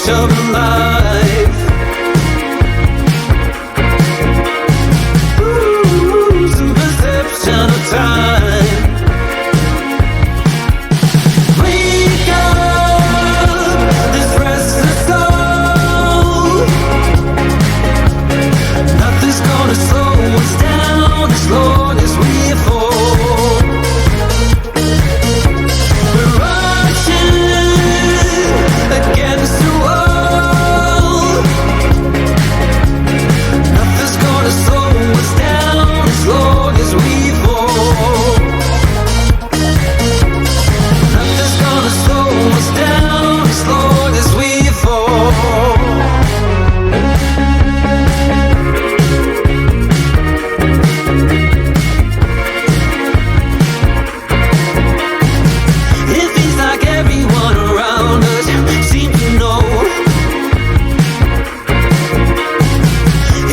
edge of life. Some perception of time. Wake up, this restless soul. Nothing's gonna slow us down as long as we fall. We're rushing against the wall. Nothing's gonna slow us down as long as we fall. Nothing's gonna slow us down as long as we fall. It feels like everyone around us seems to know.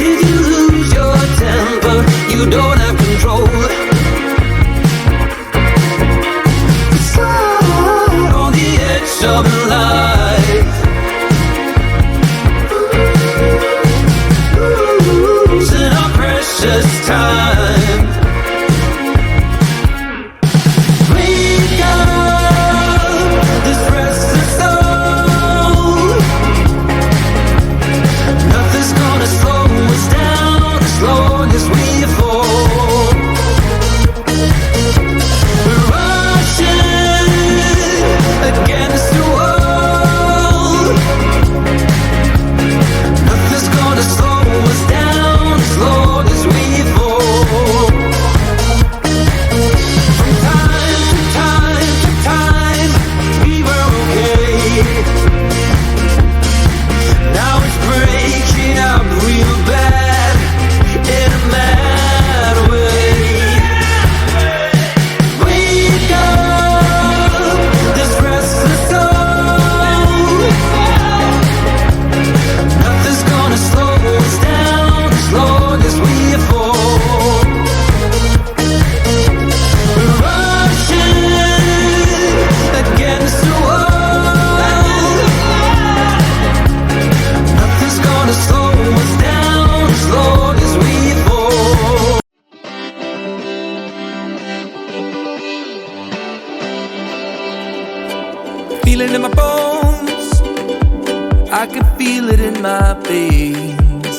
If you lose your temper, you don't have control. It's hard on the edge of life. Losing our precious time. Wake up, this restless soul. Nothing's gonna slow us down as long as we fall. We're rushing against the wall. Nothing's gonna slow us down as long as we fall. From time to time to time, we were okay. Now it's breaking up real bad in a mad way. Wake up, this restless soul. Nothing's gonna slow us down as long as we fall. We're rushing against the wall. Nothing's gonna slow us down as long as we fall. Feel it in my bones, I can feel it in my veins.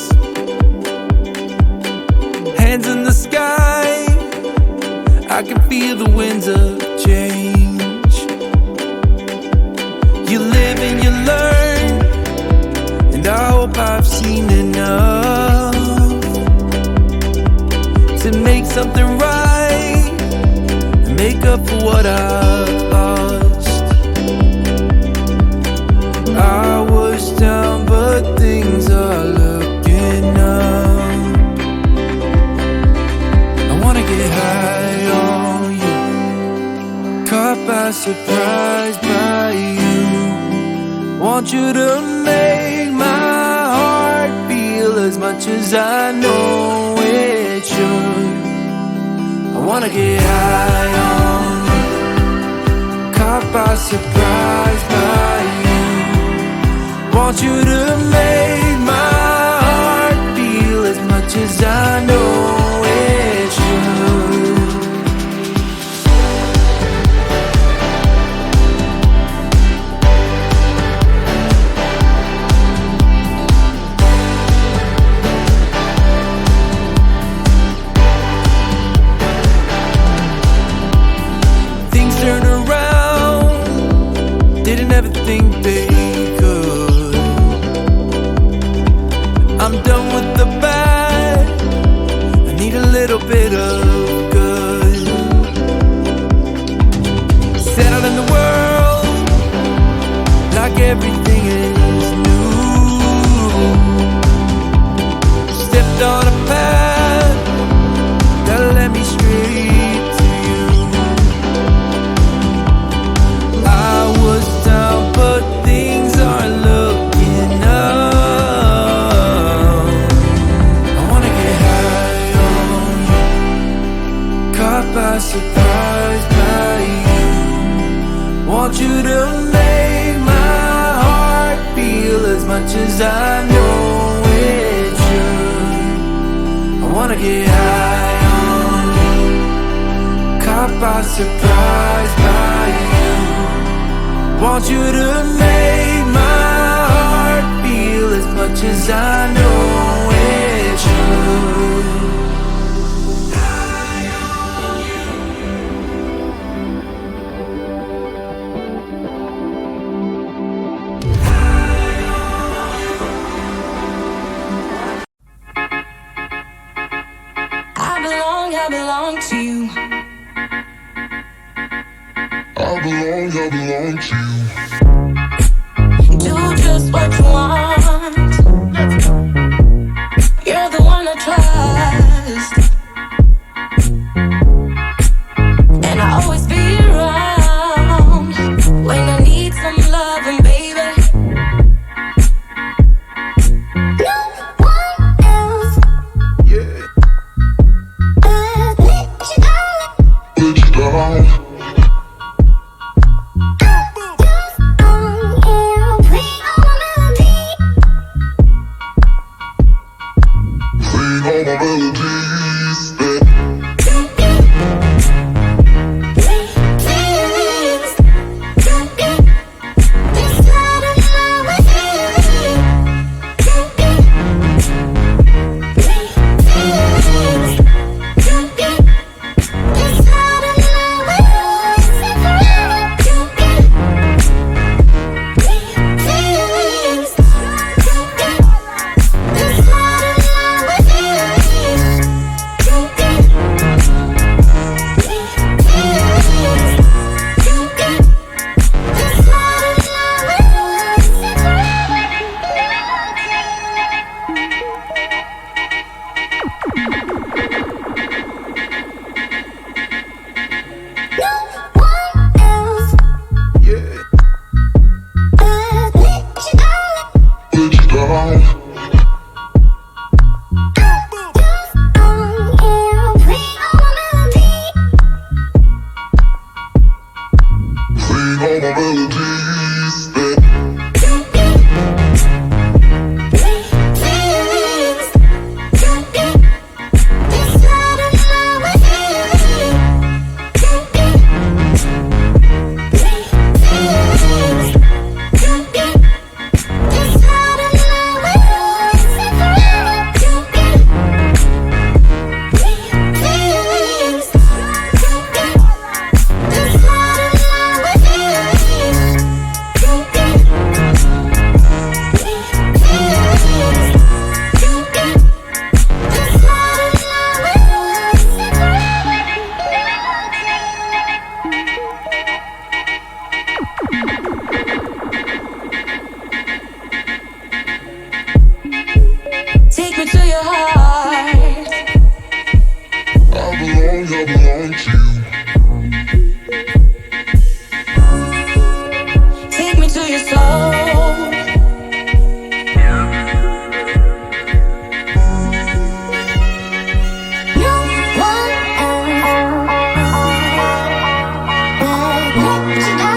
Hands in the sky, I can feel the winds of change. You live and you learn, and I hope I've seen enough to make something right and make up for what I've lost. I was down, but things are looking up. I wanna get high on you, caught by surprise by you. Want you to make my heart feel as much as I know it should. I wanna get high on you, caught by surprise by you. Want you to make my heart feel as much as I know it should. Things turn around, didn't ever think they could. I'm done with the bad, I need a little bit of good. Settle in the world, like everything is new. Stepped on a path that led me straight to you. I was down, but things are looking up. I wanna get high on you, caught by surprise by you. Want you to make my heart feel as much as I know it should. I wanna get high on you, caught by surprise by you. Want you to make my heart feel as much as I know it should. I belong to you. I belong to you. Do just what you want. You're the one I trust, and I always be around when I need some loving, baby. No one else. Yeah. Let you down. Take me to your heart. I belong to you. Take me to your soul. No one else will let you down.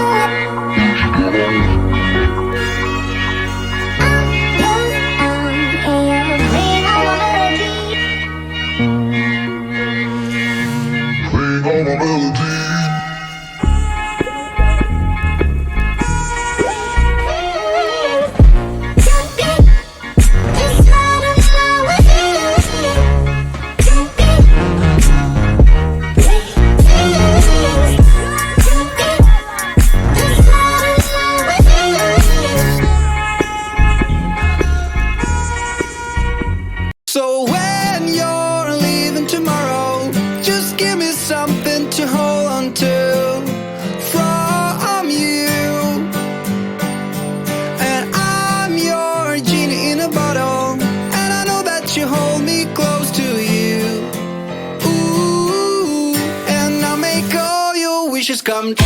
So when you're leaving tomorrow, just give me something to hold on to from you. And I'm your genie in a bottle, and I know that you hold me close to you. Ooh, and I'll make all your wishes come true.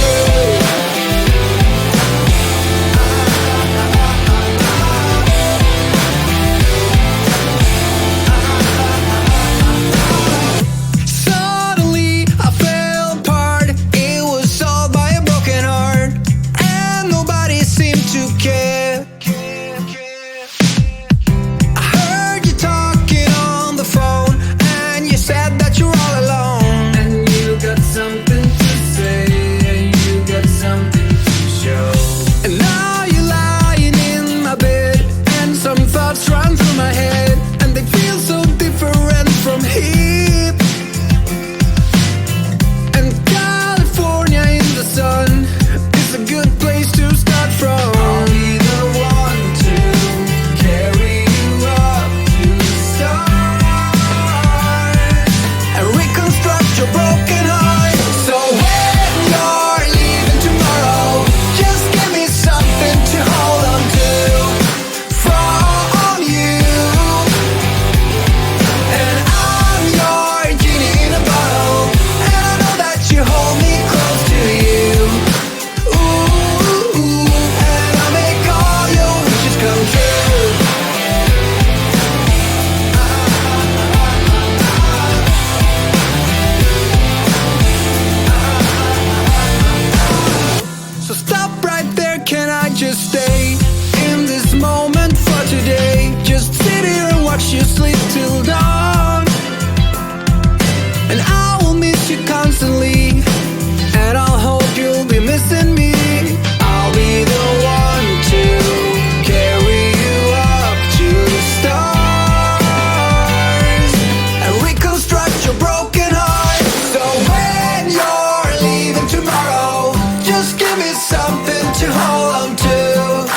something to hold on to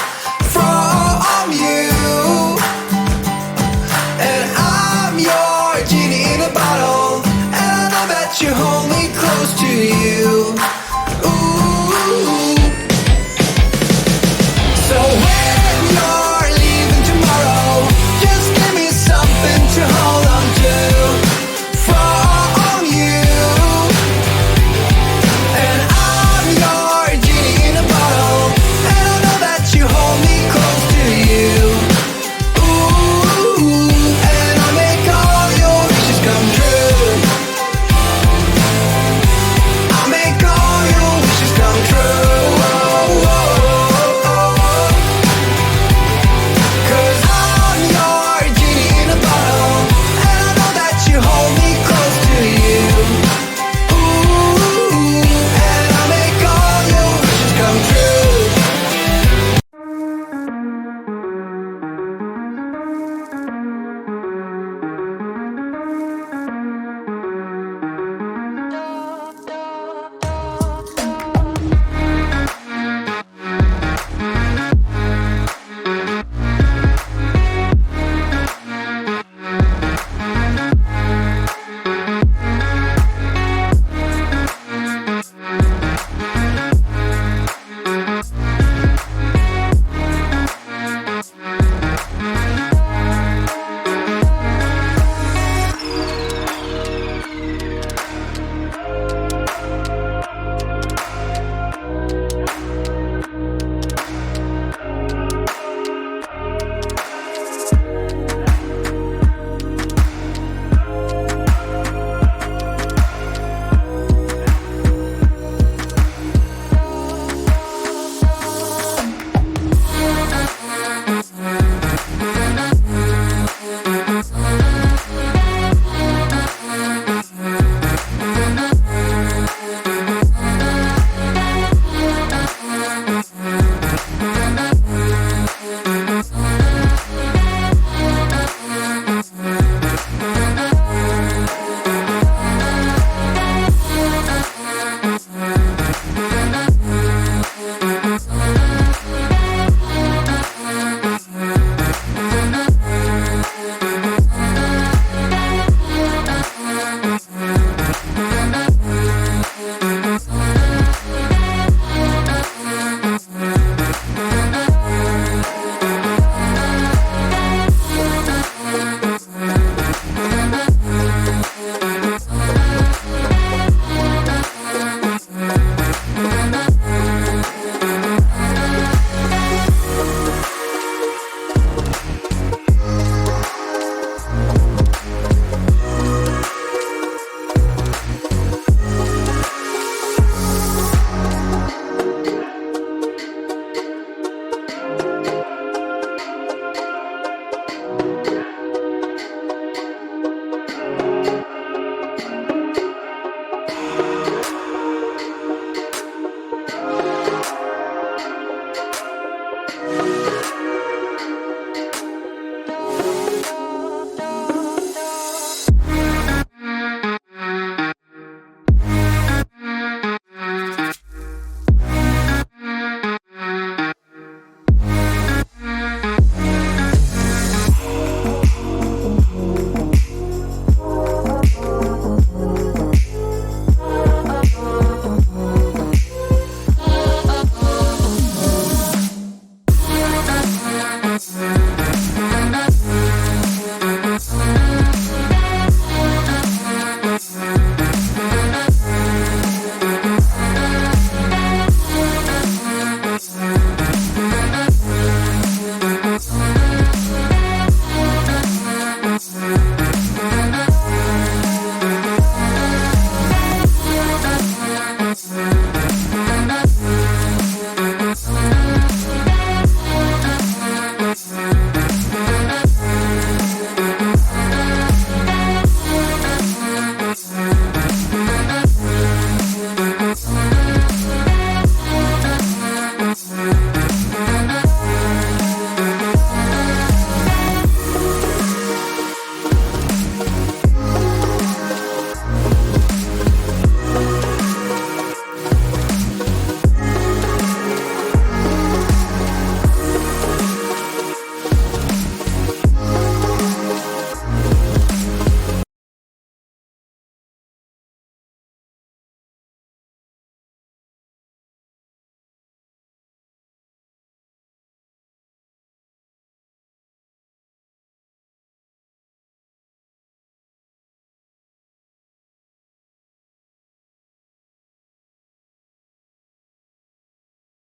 from you. And I'm your genie in a bottle, and I know that you hold me close to you. Ooh. So when you're leaving tomorrow, just give me something to hold on to from you. And I'm your genie in a bottle, and I know that you hold me close to you. Ooh, and I'll make all your wishes come true. I'll make all your wishes come true. Cause I'm your genie in a bottle, and I know that you hold me close to you. Ooh, and I'll make all your wishes come true.